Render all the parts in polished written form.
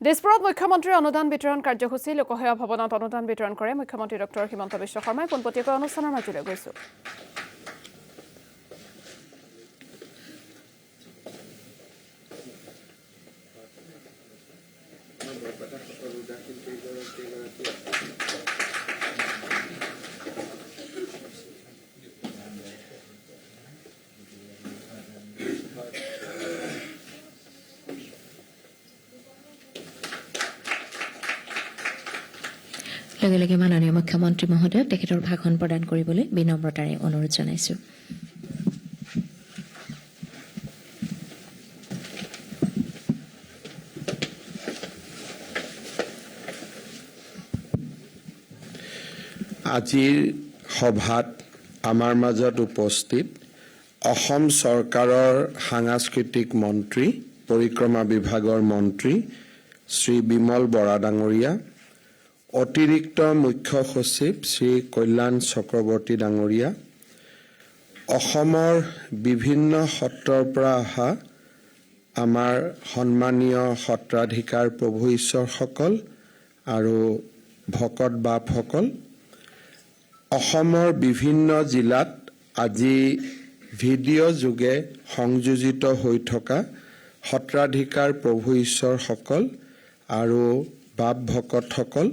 দিছপুৰত মুখ্যমন্ত্ৰীৰ অনুদান বিতৰণ কাৰ্যসূচী লোকসেৱা ভৱনত অনুদান বিতৰণ কৰে মুখ্যমন্ত্ৰী ডক্টৰ হিমন্ত বিশ্ব শৰ্মাই পোনপটীয়াকৈ অনুষ্ঠানৰ মাজলৈ গৈছিল। লগে লগে মাননীয় মুখ্যমন্ত্ৰী মহোদয়ক তেখেতৰ ভাষণ প্ৰদান কৰিবলৈ বিনম্ৰতাৰে অনুৰোধ জনাইছো। আজিৰ সভাত আমাৰ মাজত উপস্থিত অসম চৰকাৰৰ সাংস্কৃতিক মন্ত্ৰী পৰিক্ৰমা বিভাগৰ মন্ত্ৰী শ্ৰী বিমল বৰা ডাঙৰীয়া, অতিৰিক্ত মুখ্য সচিব শ্ৰী কল্যাণ চক্ৰৱৰ্তী ডাঙৰীয়া, অসমৰ বিভিন্ন সত্ৰৰ পৰা অহা আমাৰ সন্মানীয় সত্ৰাধিকাৰ প্ৰভু ঈশ্বৰসকল আৰু ভকত বাপসকল, অসমৰ বিভিন্ন জিলাত আজি ভিডিঅ' যোগে সংযোজিত হৈ থকা সত্ৰাধিকাৰ প্ৰভু ঈশ্বৰসকল আৰু বাপ ভকতসকল,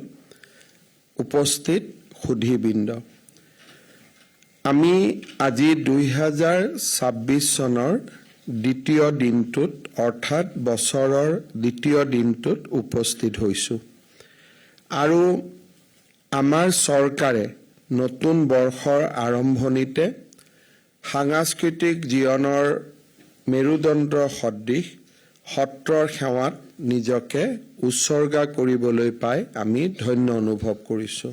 উপস্থিত সুধীবৃন্দ, আমি আজি 2026 চনৰ দ্বিতীয় দিনটোত অৰ্থাৎ বছৰৰ দ্বিতীয় দিনটোত উপস্থিত হৈছোঁ আৰু আমাৰ চৰকাৰে নতুন বৰ্ষৰ আৰম্ভণিতে সাংস্কৃতিক জীৱনৰ মেৰুদণ্ড সদৃশ সত্ৰৰ সেৱাত নিজকে উৎসৰ্গা কৰিবলৈ পাই আমি ধন্য অনুভৱ কৰিছোঁ।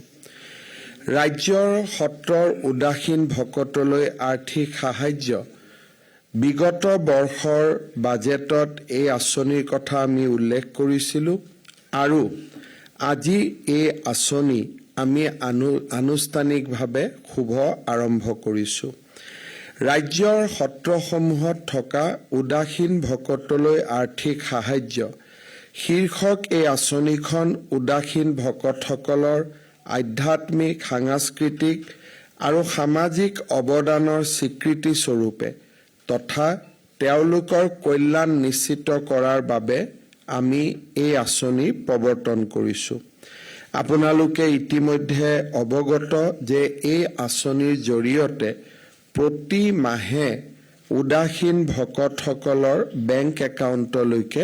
ৰাজ্যৰ সত্ৰৰ উদাসীন ভকতলৈ আৰ্থিক সাহায্য বিগত বৰ্ষৰ বাজেটত এই আঁচনিৰ কথা আমি উল্লেখ কৰিছিলোঁ আৰু আজি এই আঁচনি আমি আনুষ্ঠানিকভাৱে শুভ আৰম্ভ কৰিছোঁ। ৰাজ্যৰ সত্ৰসমূহত থকা উদাসীন ভকতলৈ আৰ্থিক সাহায্য শীৰ্ষক এই আঁচনিখন উদাসীন ভকতসকলৰ আধ্যাত্মিক, সাংস্কৃতিক আৰু সামাজিক অৱদানৰ স্বীকৃতি স্বৰূপে তথা তেওঁলোকৰ কল্যাণ নিশ্চিত কৰাৰ বাবে আমি এই আঁচনি প্ৰৱৰ্তন কৰিছোঁ। আপোনালোকে ইতিমধ্যে অৱগত যে এই আঁচনিৰ জৰিয়তে প্ৰতি মাহে উদাসীন ভকতসকলৰ বেংক একাউণ্টলৈকে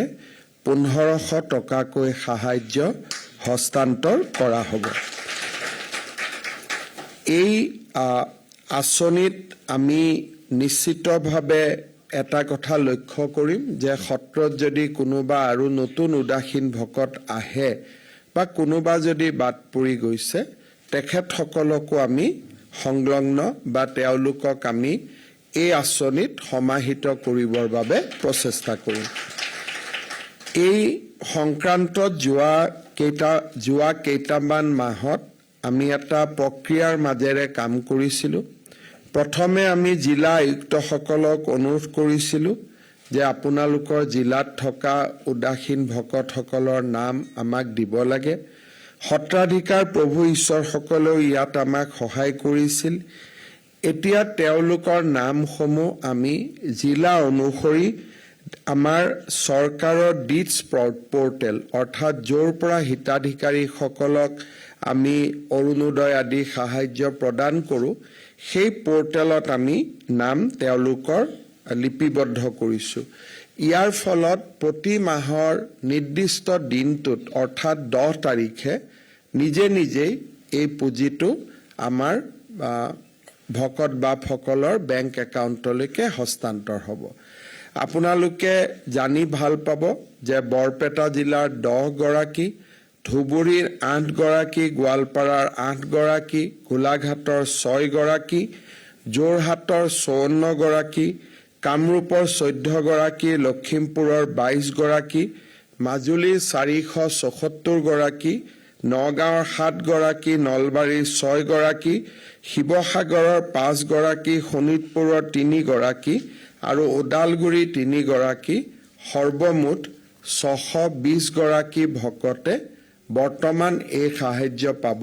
1500 টকাকৈ সাহায্য হস্তান্তৰ কৰা হ'ব। এই আঁচনিত আমি নিশ্চিতভাৱে এটা কথা লক্ষ্য কৰিম যে সত্ৰত যদি কোনোবা আৰু নতুন উদাসীন ভকত আহে বা কোনোবা যদি বাদ পৰি গৈছে তেখেতসকলকো আমি সংলগ্ন বা তেওঁলোকক আমি এই আঁচনিত সমাহিত কৰিবৰ বাবে প্ৰচেষ্টা কৰিম। এই সংক্ৰান্তত যোৱা কেইটামান মাহত আমি এটা প্ৰক্ৰিয়াৰ মাজেৰে কাম কৰিছিলোঁ। প্ৰথমে আমি জিলা আয়ুক্তসকলক অনুৰোধ কৰিছিলোঁ যে আপোনালোকৰ জিলাত থকা উদাসীন ভকতসকলৰ নাম আমাক দিব লাগে। সত্ৰাধিকাৰ প্ৰভু ঈশ্বৰসকলেও ইয়াত আমাক সহায় কৰিছিল। এতিয়া তেওঁলোকৰ নামসমূহ আমি জিলা অনুসৰি আমাৰ চৰকাৰৰ ডিটছ পৰ্টেল অৰ্থাৎ য'ৰ পৰা হিতাধিকাৰীসকলক আমি অৰুণোদয় আদি সাহায্য প্ৰদান কৰোঁ সেই পৰ্টেলত আমি নাম তেওঁলোকৰ লিপিবদ্ধ কৰিছোঁ। ইয়াৰ ফলত প্ৰতি মাহৰ নিৰ্দিষ্ট দিনটোত অৰ্থাৎ 10 তাৰিখে নিজে নিজেই এই পুঁজিটো আমাৰ ভকত বাপসকলৰ বেংক একাউণ্টলৈকে হস্তান্তৰ হ'ব। আপোনালোকে জানি ভাল পাব যে বৰপেটা জিলাৰ 10 গৰাকী, ধুবুৰীৰ 8 গৰাকী, গোৱালপাৰাৰ 8 গৰাকী, গোলাঘাটৰ 6 গৰাকী, যোৰহাটৰ 54 গৰাকী, কামৰূপৰ 14 গৰাকী, লখিমপুৰৰ 22 গৰাকী, মাজুলীৰ 474 গৰাকী, নগাঁৱৰ 7 গৰাকী, নলবাৰীৰ 6 গৰাকী, শিৱসাগৰৰ 5 গৰাকী, শোণিতপুৰৰ 3 গৰাকী আৰু ওদালগুৰি 3 গৰাকী, সৰ্বমুঠ 620 গৰাকী ভকতে বৰ্তমান এই সাহায্য পাব